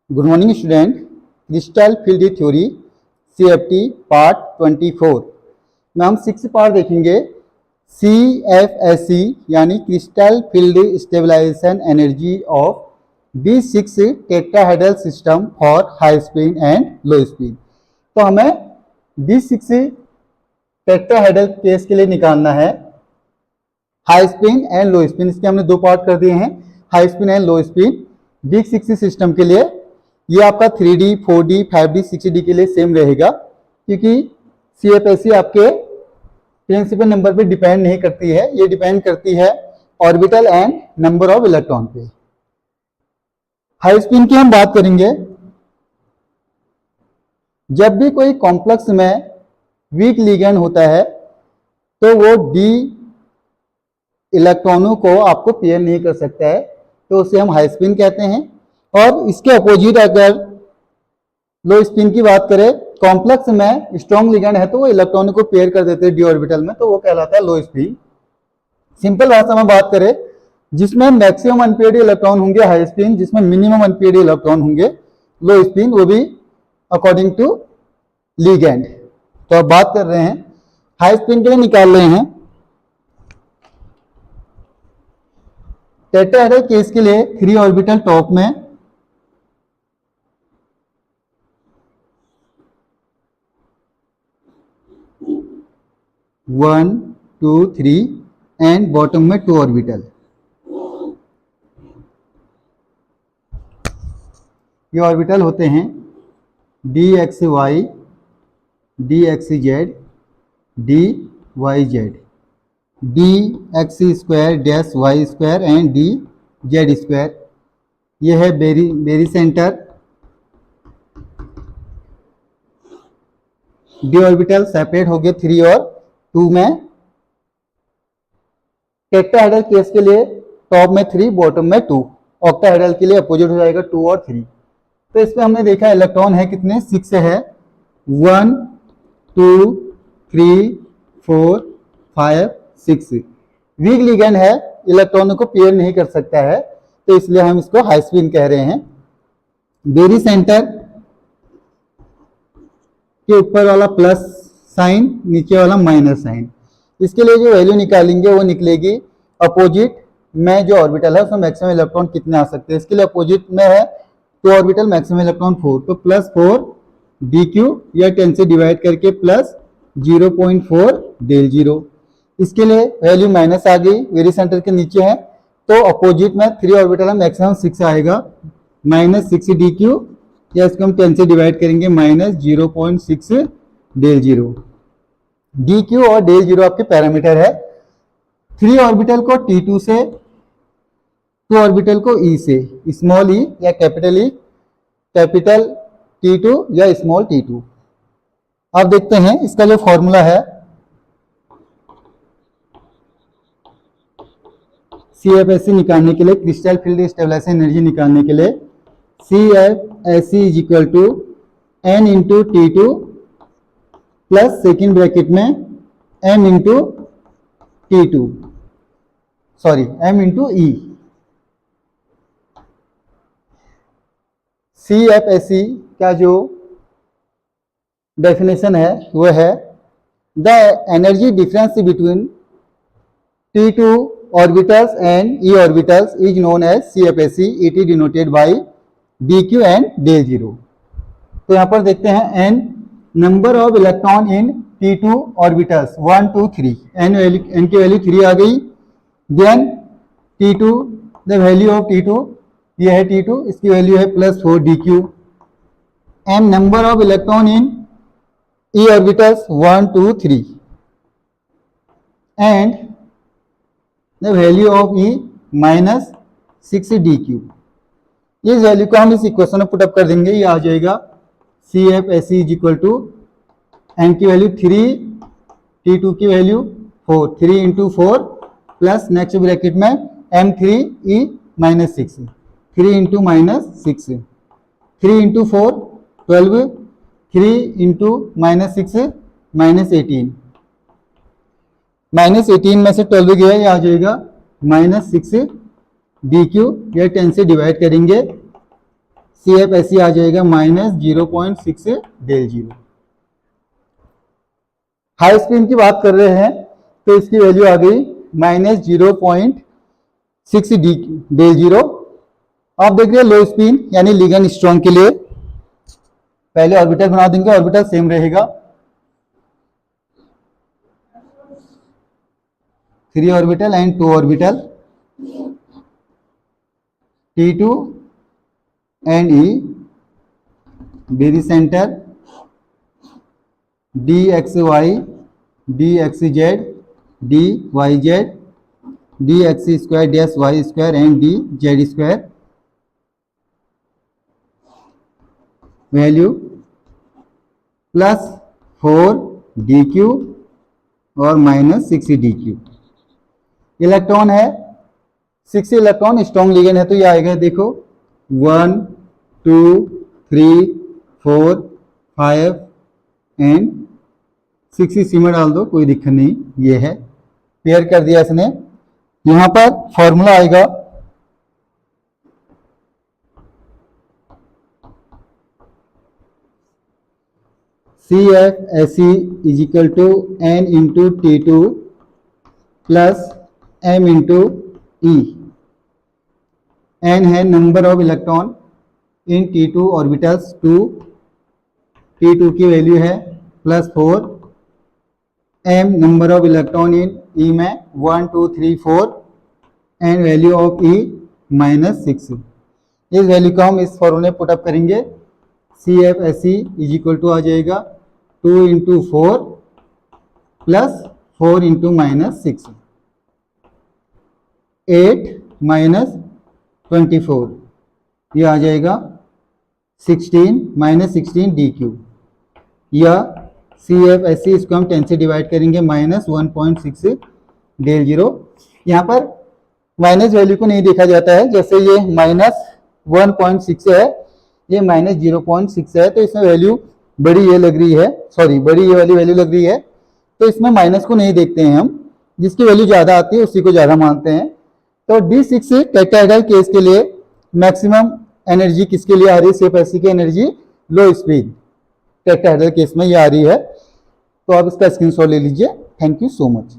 Good morning student. Crystal field theory CFT part 24 में हम 6 part देखेंगे। CFSE यानी crystal field stabilization energy of B6 tetrahedral system for high speed and low speed. तो हमें B6 tetrahedral case के लिए निकालना है high speed and low speed. इसके हमने 2 पार्ट कर दिए हैं, high speed and low speed. B6 system के लिए ये आपका 3D, 4D, 5D, 6D के लिए सेम रहेगा, क्योंकि CFSE आपके प्रिंसिपल नंबर पे डिपेंड नहीं करती है, ये डिपेंड करती है orbital and number of electron पे। हाई स्पीड की हम बात करेंगे। जब भी कोई कॉम्प्लेक्स में वीक लिगेंड होता है तो वो D इलेक्ट्रॉनों को आपको पेयर नहीं कर सकता है, तो उसे हम हाई स्पिन कहते हैं। और इसके अपोजिट अगर लो स्पिन की बात करें, कॉम्प्लेक्स में स्ट्रॉन्ग लिगेंड है तो वो इलेक्ट्रॉनों को पेयर कर देते हैं डी ऑर्बिटल में, तो वो कहलाता है लो स्पिन। सिंपल भाषा में बात करें, जिसमें मैक्सिमम अनपेयर्ड इलेक्ट्रॉन होंगे हाई स्पिन, जिसमें मिनिमम अनपेयर्ड इलेक्ट्रॉन होंगे लो स्पिन, वो भी अकॉर्डिंग टू लिगेंड। तो अब बात कर रहे हैं हाई स्पिन के लिए निकाल रहे हैं। टेट्राहेड्रल केस के लिए 3 ऑर्बिटल टॉप में, 1, 2, 3 एंड बॉटम में 2 ऑर्बिटल। ये ऑर्बिटल होते हैं DXY, DXZ, DYZ, DX² dash Y² and DZ²। ये है barycentre. D orbital separate हो गए 3 और 2 में। टेट्राहेड्रल केस के लिए टॉप में 3, बॉटम में 2। ऑक्टाहेड्रल के लिए अपोजिट हो जाएगा 2 और 3। तो इसमें हमने देखा इलेक्ट्रॉन है कितने, 6 है। 1, 2, 3, 4, 5, 6। वीक लिगेंड है, इलेक्ट्रॉनों को पेयर नहीं कर सकता है, तो इसलिए हम इसको हाई स्पिन कह रहे हैं। बेरी सेंटर के ऊपर वाला प्लस साइन, नीचे वाला माइनस साइन। इसके लिए जो वैल्यू निकालेंगे वो निकलेगी अपोजिट में जो ऑर्बिटल है उसमें मैक्सिमम इलेक्ट्रॉन कितने आ सकते हैं। इसके लिए अपोजिट में है 2 ऑर्बिटल, मैक्सिमम इलेक्ट्रॉन 4, तो +4 dq या 10 से डिवाइड करके प्लस 0.4 del 0। इसके लिए वैल्यू माइनस आ गई, वेरी सेंटर के नीचे है, तो अपोजिट में 3 ऑर्बिटल है, मैक्सिमम 6 आएगा, -6 dq, या इसको हम 10 से डिवाइड करेंगे -0.6 del 0। dq और del 0 आपके पैरामीटर है। 3 ऑर्बिटल को T2 से, 2 ऑर्बिटल को E से, स्मॉल e या कैपिटल E, कैपिटल T2 या स्मॉल t2। अब देखते हैं इसका जो फॉर्मूला है CFSE निकालने के लिए, क्रिस्टल फील्ड स्टेबलाइजेशन एनर्जी निकालने के लिए, CFSE is equal to N into T2 plus second bracket में M into T2, sorry M into E। CFSE का जो डेफिनेशन है वो है the energy difference between T2 orbitals and E orbitals is known as CFSE. It is denoted by dq and del 0। तो यहाँ पर देखते हैं n number of electron in T2 orbitals 1, 2, 3। n की वैल्यू 3 आ गई। Then T2, the value of T2, ये है T2, इसकी वैल्यू है +4 dq। m number of electron in E orbitals 1, 2, 3 and the value of E -6 dq। इस value को हम इस इक्वेशन में पुटअप कर देंगे, ये आ जाएगा CFSE is equal to n की वैल्यू 3, T2 की value 4, 3 into 4 plus next bracket में M3 E -6, 3 into -6, 3 into 4 12, 3 into -6 -18, -18 में से 12 गया, ये आ जाएगा -6 dq, या 10 से डिवाइड करेंगे CFSE आ जाएगा -0.6 डेल जीरो। हाई स्पिन की बात कर रहे हैं तो इसकी वैल्यू आ गई -0.6 डेल जीरो। आप देख रहे हैं लो स्पिन यानी लिगेंड स्ट्रॉन्ग के लिए पहले ऑर्बिटल बना देंगे, ऑर्बिटल सेम रहेगा, 3 orbital and 2 orbital, T2 and E, very center, dxy, dxz, dyz, dx square, dy square and dz square, value +4 dq और -6 dq। इलेक्ट्रॉन है 6 इलेक्ट्रॉन, स्ट्रॉन्ग लिगेंड है तो ये आएगा, देखो 1 2 3 4 5 एंड 6 इसी में डाल दो, कोई दिक्कत नहीं। ये है, पेयर कर दिया इसने। यहां पर फॉर्मूला आएगा CFSE is equal to N into T2 plus M into E। N है number of electron in T2 orbitals 2, T2 की वैल्यू है +4, M number of electron in E में 1 2 3 4 एंड वैल्यू ऑफ E -6। इस value को हम इस फॉर्मूले में पुटअप करेंगे, CFSE इज इक्वल टू आ जाएगा 2 इंटू 4 प्लस 4 इंटू -6, 8 -24, ये आ जाएगा 16 DQ। या CFSE इसको हम 10 से डिवाइड करेंगे, -1.6 डेल जीरो। यहाँ पर माइनस वैल्यू को नहीं देखा जाता है, जैसे ये -1.6 है, ये -0.6 है, तो इसमें वैल्यू बड़ी ये लग रही है, सॉरी बड़ी ये वाली वैल्यू लग रही है, तो इसमें माइनस को नहीं देखते हैं हम, जिसकी वैल्यू ज़्यादा आती है उसी को ज़्यादा मानते हैं। तो D6 टेट्राहेड्रल केस के लिए मैक्सिमम एनर्जी किसके लिए आ रही है? CFSE की energy low speed tetrahedral case में ये आ रही है। तो आप इसका स्क्रीनशॉट ले लीजिए। Thank you so much.